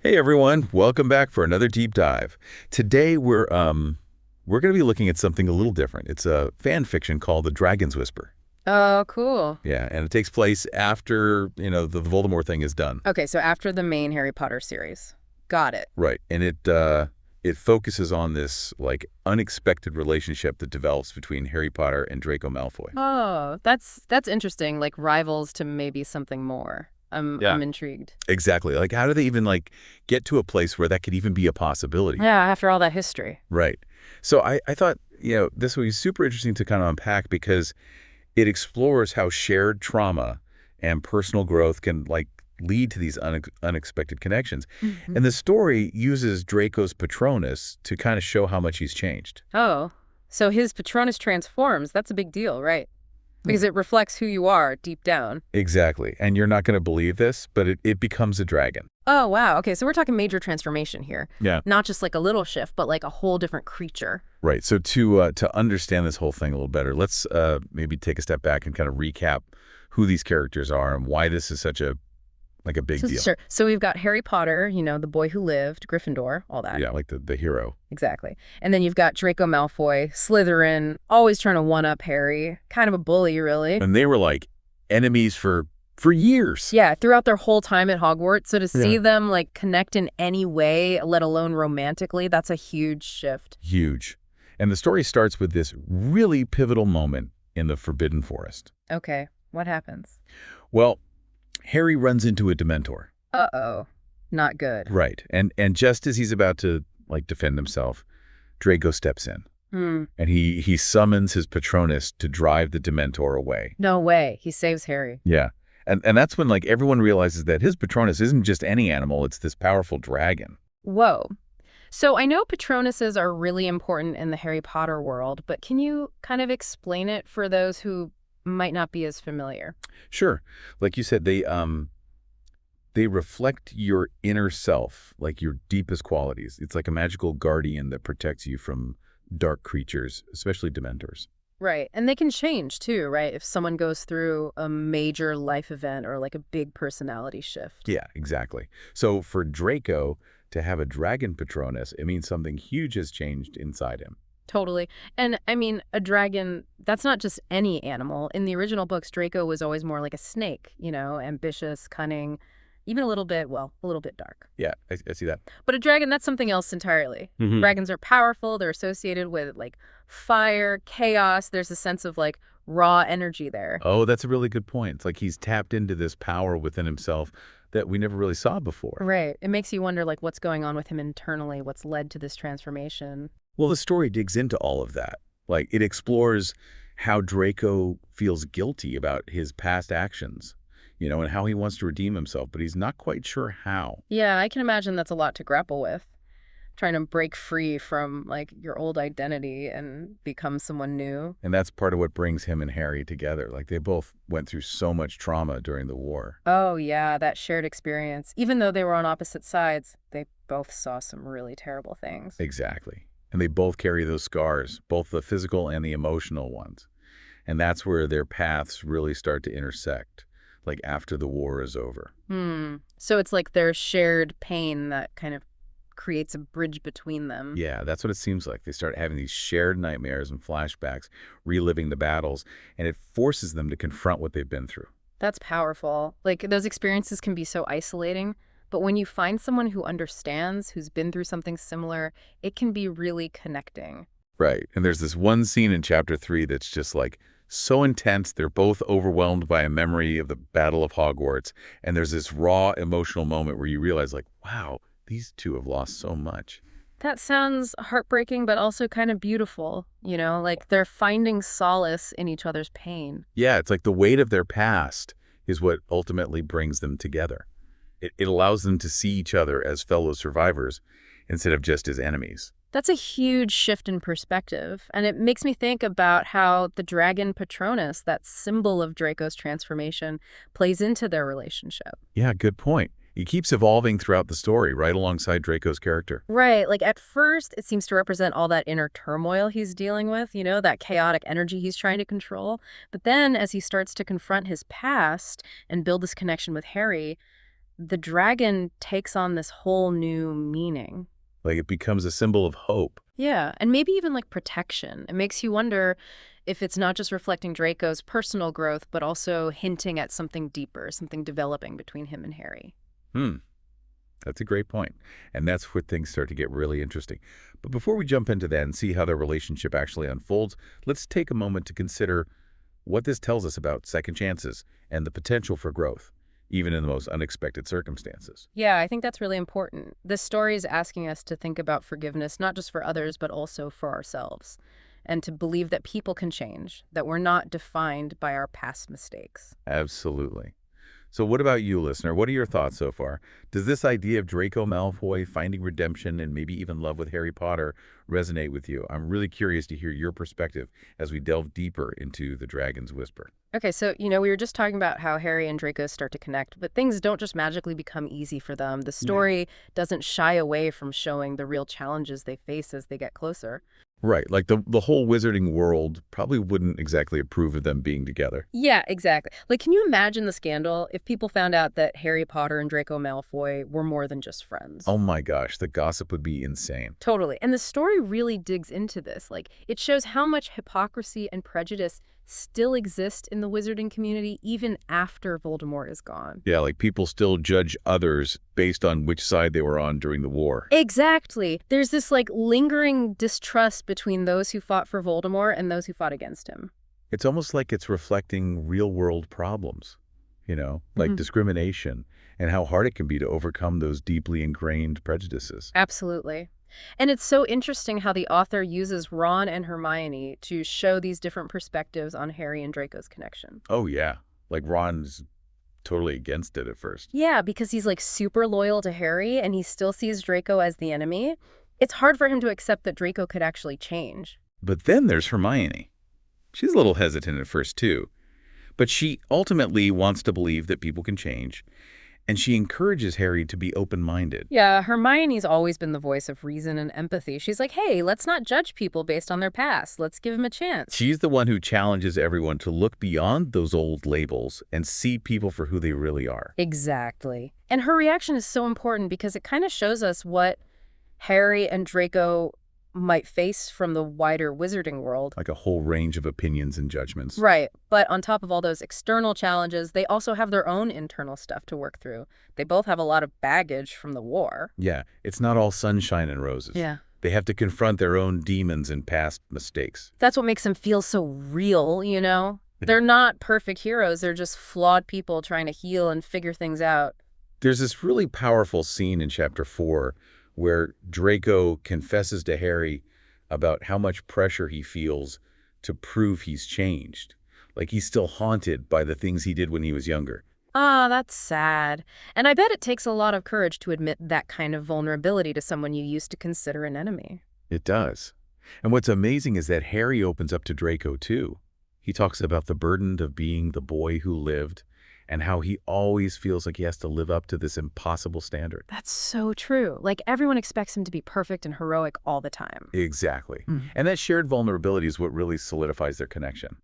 Hey everyone, welcome back for another deep dive. Today we're going to be looking at something a little different. It's a fan fiction called The Dragon's Whisper. Oh, cool. Yeah, and it takes place after, the Voldemort thing is done. Okay, so after the main Harry Potter series. Got it. Right. And it focuses on this like unexpected relationship that develops between Harry Potter and Draco Malfoy. Oh, that's interesting, like rivals to maybe something more. Yeah. I'm intrigued. Exactly. Like how do they even like get to a place where that could even be a possibility? Yeah, after all that history. Right. So I thought, this would be super interesting to kind of unpack because it explores how shared trauma and personal growth can like lead to these unexpected connections. Mhm. And the story uses Draco's Patronus to kind of show how much he's changed. Oh, so his Patronus transforms. That's a big deal, right? Mm. Because it reflects who you are deep down. Exactly. And you're not going to believe this, but it becomes a dragon. Oh, wow. Okay, so we're talking major transformation here. Yeah. Not just like a little shift, but like a whole different creature. Right. So to understand this whole thing a little better, let's maybe take a step back and kind of recap who these characters are and why this is such a big deal. Sure. So we've got Harry Potter, the boy who lived, Gryffindor, all that. Yeah, like the hero. Exactly. And then you've got Draco Malfoy, Slytherin, always trying to one-up Harry. Kind of a bully, really. And they were like enemies for years. Yeah, throughout their whole time at Hogwarts. So to see Yeah. them, like, connect in any way, let alone romantically, that's a huge shift. Huge. And the story starts with this really pivotal moment in the Forbidden Forest. Okay, what happens? Well, Harry runs into a Dementor. Uh-oh. Not good. Right. And just as he's about to like defend himself, Draco steps in. Hmm. And he summons his Patronus to drive the Dementor away. No way. He saves Harry. Yeah. And that's when like everyone realizes that his Patronus isn't just any animal, it's this powerful dragon. Whoa. So I know Patronuses are really important in the Harry Potter world, but can you kind of explain it for those who might not be as familiar? Sure. Like you said, they reflect your inner self, like your deepest qualities. It's like a magical guardian that protects you from dark creatures, especially Dementors. Right. And they can change too, right? If someone goes through a major life event or like a big personality shift. Yeah, exactly. So for Draco to have a dragon Patronus, it means something huge has changed inside him. Totally. And I mean, a dragon, that's not just any animal. In the original books, Draco was always more like a snake, ambitious, cunning, even a little bit, well, a little bit dark. Yeah, I see that. But a dragon, that's something else entirely. Mhm. Dragons are powerful. They're associated with like fire, chaos. There's a sense of like raw energy there. Oh, that's a really good point. It's like he's tapped into this power within himself that we never really saw before. Right. It makes you wonder like what's going on with him internally, what's led to this transformation. Well, the story digs into all of that. Like it explores how Draco feels guilty about his past actions, and how he wants to redeem himself, but he's not quite sure how. Yeah, I can imagine that's a lot to grapple with. Trying to break free from like your old identity and become someone new. And that's part of what brings him and Harry together. Like they both went through so much trauma during the war. Oh yeah, that shared experience. Even though they were on opposite sides, they both saw some really terrible things. Exactly. And they both carry those scars, both the physical and the emotional ones. And that's where their paths really start to intersect, like after the war is over. So it's like their shared pain that kind of creates a bridge between them. Yeah, that's what it seems like. They start having these shared nightmares and flashbacks, reliving the battles, and it forces them to confront what they've been through. That's powerful. Like those experiences can be so isolating, but when you find someone who understands, who's been through something similar, it can be really connecting. Right. And there's this one scene in chapter 3 that's just like so intense. They're both overwhelmed by a memory of the Battle of Hogwarts. And there's this raw emotional moment where you realize like, wow, these two have lost so much. That sounds heartbreaking, but also kind of beautiful, like they're finding solace in each other's pain. Yeah, it's like the weight of their past is what ultimately brings them together. It allows them to see each other as fellow survivors instead of just as enemies. That's a huge shift in perspective, and it makes me think about how the dragon Patronus, that symbol of Draco's transformation, plays into their relationship. Yeah, good point. It keeps evolving throughout the story, right alongside Draco's character. Right, like at first it seems to represent all that inner turmoil he's dealing with, that chaotic energy he's trying to control. But then as he starts to confront his past and build this connection with Harry, the dragon takes on this whole new meaning. Like it becomes a symbol of hope. Yeah, and maybe even like protection. It makes you wonder if it's not just reflecting Draco's personal growth, but also hinting at something deeper, something developing between him and Harry. Hmm. That's a great point. And that's where things start to get really interesting. But before we jump into that and see how their relationship actually unfolds, let's take a moment to consider what this tells us about second chances and the potential for growth, even in the most unexpected circumstances. Yeah, I think that's really important. This story is asking us to think about forgiveness, not just for others, but also for ourselves, and to believe that people can change, that we're not defined by our past mistakes. Absolutely. So what about you, listener? What are your thoughts so far? Does this idea of Draco Malfoy finding redemption and maybe even love with Harry Potter resonate with you? I'm really curious to hear your perspective as we delve deeper into the Dragon's Whisper. Okay, so, we were just talking about how Harry and Draco start to connect, but things don't just magically become easy for them. The story doesn't shy away from showing the real challenges they face as they get closer. Right, like the whole wizarding world probably wouldn't exactly approve of them being together. Yeah, exactly. Like, can you imagine the scandal if people found out that Harry Potter and Draco Malfoy were more than just friends? Oh my gosh, the gossip would be insane. Totally. And the story really digs into this. Like, it shows how much hypocrisy and prejudice still exist in the wizarding community even after Voldemort is gone. Yeah, like people still judge others based on which side they were on during the war. Exactly. There's this like lingering distrust between those who fought for Voldemort and those who fought against him. It's almost like it's reflecting real-world problems, like discrimination and how hard it can be to overcome those deeply ingrained prejudices. Absolutely. And it's so interesting how the author uses Ron and Hermione to show these different perspectives on Harry and Draco's connection. Oh, yeah. Like Ron's totally against it at first. Yeah, because he's like super loyal to Harry and he still sees Draco as the enemy. It's hard for him to accept that Draco could actually change. But then there's Hermione. She's a little hesitant at first, too. But she ultimately wants to believe that people can change, and she encourages Harry to be open-minded. Yeah, Hermione's always been the voice of reason and empathy. She's like, hey, let's not judge people based on their past. Let's give them a chance. She's the one who challenges everyone to look beyond those old labels and see people for who they really are. Exactly. And her reaction is so important because it kind of shows us what Harry and Draco might face from the wider wizarding world. Like a whole range of opinions and judgments. Right. But on top of all those external challenges, they also have their own internal stuff to work through. They both have a lot of baggage from the war. Yeah, it's not all sunshine and roses. Yeah. They have to confront their own demons and past mistakes. That's what makes them feel so real, you know? They're not perfect heroes. They're just flawed people trying to heal and figure things out. There's this really powerful scene in Chapter 4 where Draco confesses to Harry about how much pressure he feels to prove he's changed. Like he's still haunted by the things he did when he was younger. Ah, that's sad. And I bet it takes a lot of courage to admit that kind of vulnerability to someone you used to consider an enemy. It does. And what's amazing is that Harry opens up to Draco, too. He talks about the burden of being the boy who lived and how he always feels like he has to live up to this impossible standard. That's so true. Like, everyone expects him to be perfect and heroic all the time. Exactly. And that shared vulnerability is what really solidifies their connection.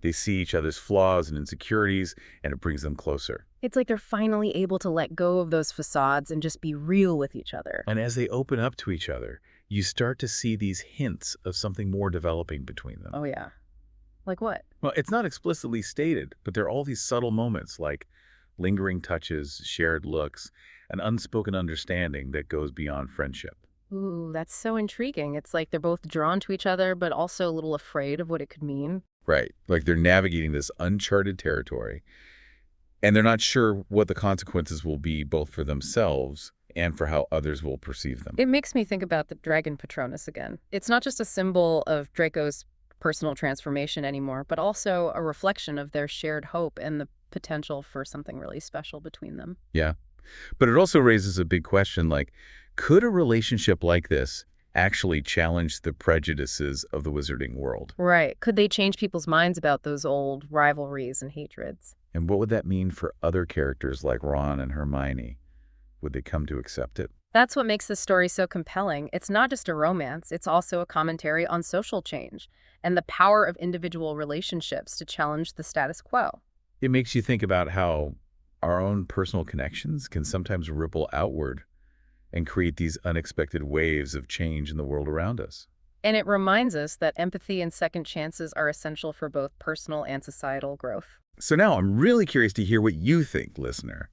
They see each other's flaws and insecurities, and it brings them closer. It's like they're finally able to let go of those facades and just be real with each other. And as they open up to each other, you start to see these hints of something more developing between them. Oh, yeah. Like what? Well, it's not explicitly stated, but there are all these subtle moments like lingering touches, shared looks, an unspoken understanding that goes beyond friendship. Ooh, that's so intriguing. It's like they're both drawn to each other, but also a little afraid of what it could mean. Right. Like they're navigating this uncharted territory, and they're not sure what the consequences will be both for themselves and for how others will perceive them. It makes me think about the dragon Patronus again. It's not just a symbol of Draco's personal transformation anymore, but also a reflection of their shared hope and the potential for something really special between them. Yeah. But it also raises a big question like, could a relationship like this actually challenge the prejudices of the wizarding world? Right. Could they change people's minds about those old rivalries and hatreds? And what would that mean for other characters like Ron and Hermione? Would they come to accept it? That's what makes this story so compelling. It's not just a romance, it's also a commentary on social change and the power of individual relationships to challenge the status quo. It makes you think about how our own personal connections can sometimes ripple outward and create these unexpected waves of change in the world around us. And it reminds us that empathy and second chances are essential for both personal and societal growth. So now I'm really curious to hear what you think, listener.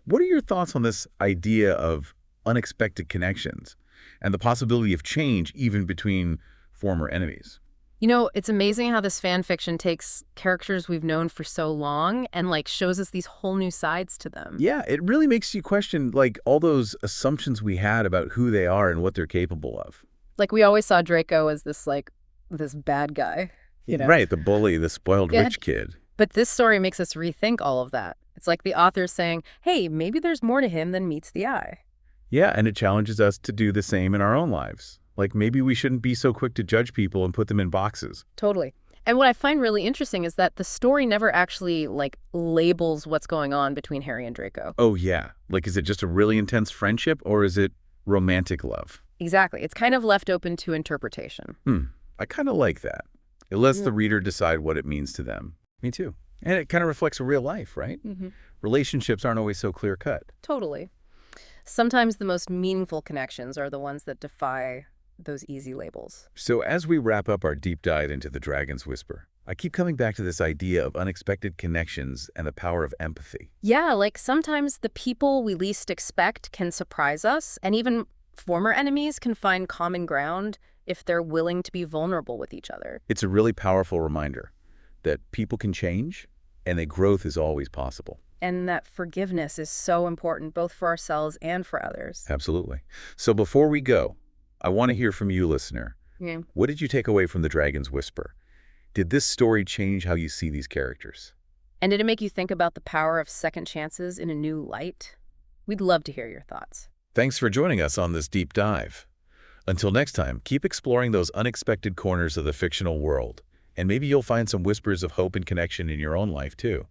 What are your thoughts on this idea of unexpected connections and the possibility of change even between former enemies? You know, it's amazing how this fan fiction takes characters we've known for so long and shows us these whole new sides to them. Yeah, it really makes you question like all those assumptions we had about who they are and what they're capable of. Like we always saw Draco as this bad guy, you know. Right, the bully, the spoiled Yeah. rich kid. But this story makes us rethink all of that. It's like the author's saying, "Hey, maybe there's more to him than meets the eye." Yeah, and it challenges us to do the same in our own lives. Like maybe we shouldn't be so quick to judge people and put them in boxes. Totally. And what I find really interesting is that the story never actually labels what's going on between Harry and Draco. Oh yeah, like is it just a really intense friendship or is it romantic love? Exactly. It's kind of left open to interpretation. I kind of like that. It lets Yeah. the reader decide what it means to them. Me too. And it kind of reflects a real life, right? Relationships aren't always so clear-cut. Totally. Sometimes the most meaningful connections are the ones that defy those easy labels. So as we wrap up our deep dive into The Dragon's Whisper, I keep coming back to this idea of unexpected connections and the power of empathy. Yeah, sometimes the people we least expect can surprise us, and even former enemies can find common ground if they're willing to be vulnerable with each other. It's a really powerful reminder that people can change and that growth is always possible. And that forgiveness is so important, both for ourselves and for others. Absolutely. So before we go, I want to hear from you, listener. Yeah. What did you take away from The Dragon's Whisper? Did this story change how you see these characters? And did it make you think about the power of second chances in a new light? We'd love to hear your thoughts. Thanks for joining us on this deep dive. Until next time, keep exploring those unexpected corners of the fictional world, and maybe you'll find some whispers of hope and connection in your own life, too.